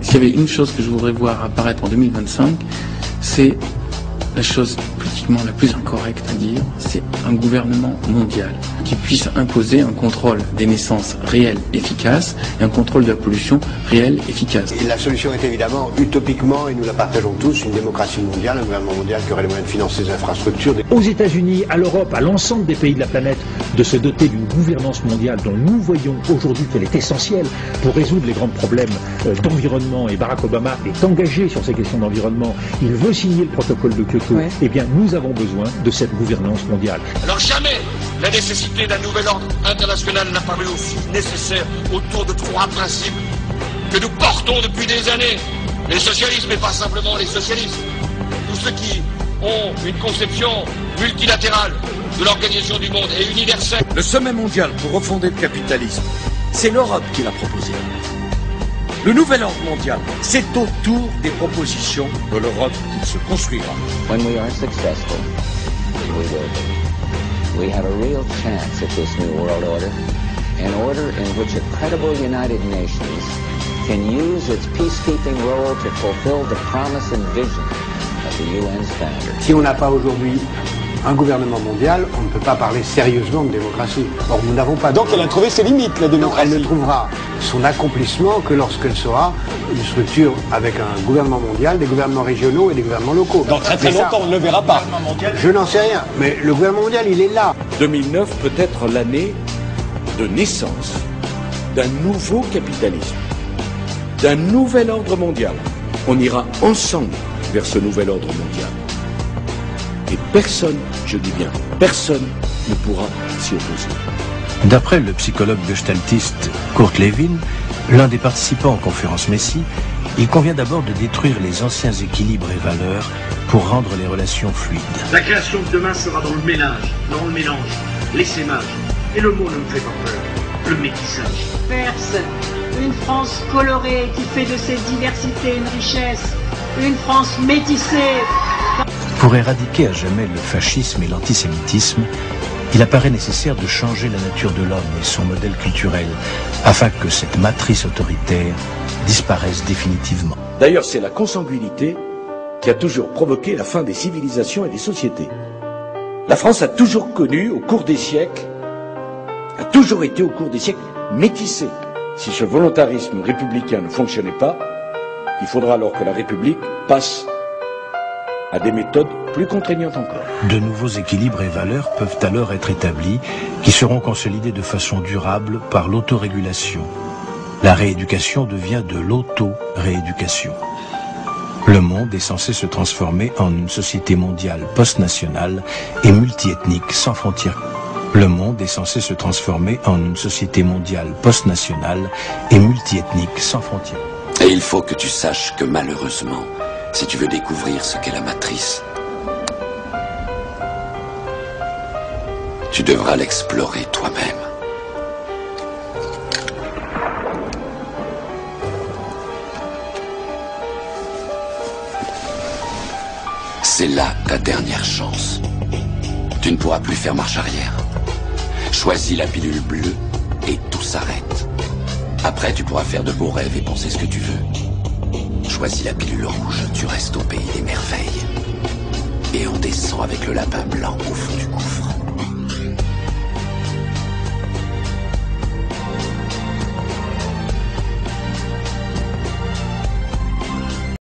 S'il y avait une chose que je voudrais voir apparaître en 2025, c'est la chose politiquement la plus incorrecte à dire, c'est un gouvernement mondial qui puisse imposer un contrôle des naissances réel, efficace, et un contrôle de la pollution réel, efficace. Et la solution est évidemment, utopiquement, et nous la partageons tous, une démocratie mondiale, un gouvernement mondial qui aurait les moyens de financer des infrastructures. Aux États-Unis, à l'Europe, à l'ensemble des pays de la planète, de se doter d'une gouvernance mondiale dont nous voyons aujourd'hui qu'elle est essentielle pour résoudre les grands problèmes d'environnement. Et Barack Obama est engagé sur ces questions d'environnement. Il veut signer le protocole de Kyoto. Ouais. Eh bien, nous avons besoin de cette gouvernance mondiale. Alors jamais la nécessité d'un nouvel ordre international n'a paru aussi nécessaire autour de trois principes que nous portons depuis des années. Les socialistes, mais pas simplement les socialistes. Tous ceux qui ont une conception multilatérale de l'organisation du monde et universelle. Le sommet mondial pour refonder le capitalisme, c'est l'Europe qui l'a proposé. Le nouvel ordre mondial, c'est autour des propositions de l'Europe qu'il se construira. When we are successful, we will be. We have a real chance at this new world order, an order in which a credible United Nations can use its peacekeeping role to fulfill the promise and vision of the UN's founder. Si on n'a pas aujourd'hui un gouvernement mondial, on ne peut pas parler sérieusement de démocratie. Or, nous n'avons pas... Donc elle a trouvé ses limites, la démocratie. Elle ne trouvera son accomplissement que lorsqu'elle sera une structure avec un gouvernement mondial, des gouvernements régionaux et des gouvernements locaux. Dans très longtemps, on ne le verra pas. Je n'en sais rien, mais le gouvernement mondial, il est là. 2009 peut être l'année de naissance d'un nouveau capitalisme, d'un nouvel ordre mondial. On ira ensemble vers ce nouvel ordre mondial. Et personne, je dis bien, personne ne pourra s'y opposer. D'après le psychologue gestaltiste Kurt Lewin, l'un des participants aux conférences Messie, il convient d'abord de détruire les anciens équilibres et valeurs pour rendre les relations fluides. La création de demain sera dans le mélange, l'essaimage. Et le mot ne me fait pas peur, le métissage. Perse, une France colorée qui fait de ses diversités une richesse, une France métissée. Pour éradiquer à jamais le fascisme et l'antisémitisme, il apparaît nécessaire de changer la nature de l'homme et son modèle culturel, afin que cette matrice autoritaire disparaisse définitivement. D'ailleurs, c'est la consanguinité qui a toujours provoqué la fin des civilisations et des sociétés. La France a toujours connu, au cours des siècles, a toujours été au cours des siècles métissée. Si ce volontarisme républicain ne fonctionnait pas, il faudra alors que la République passe à des méthodes plus contraignantes encore. De nouveaux équilibres et valeurs peuvent alors être établis, qui seront consolidés de façon durable par l'autorégulation. La rééducation devient de l'auto-rééducation. Le monde est censé se transformer en une société mondiale post-nationale et multiethnique sans frontières. Le monde est censé se transformer en une société mondiale post-nationale et multiethnique sans frontières. Et il faut que tu saches que malheureusement, si tu veux découvrir ce qu'est la matrice, tu devras l'explorer toi-même. C'est là ta dernière chance. Tu ne pourras plus faire marche arrière. Choisis la pilule bleue et tout s'arrête. Après, tu pourras faire de beaux rêves et penser ce que tu veux. Choisis la pilule rouge, tu restes au pays des merveilles. Et on descend avec le lapin blanc au fond du gouffre.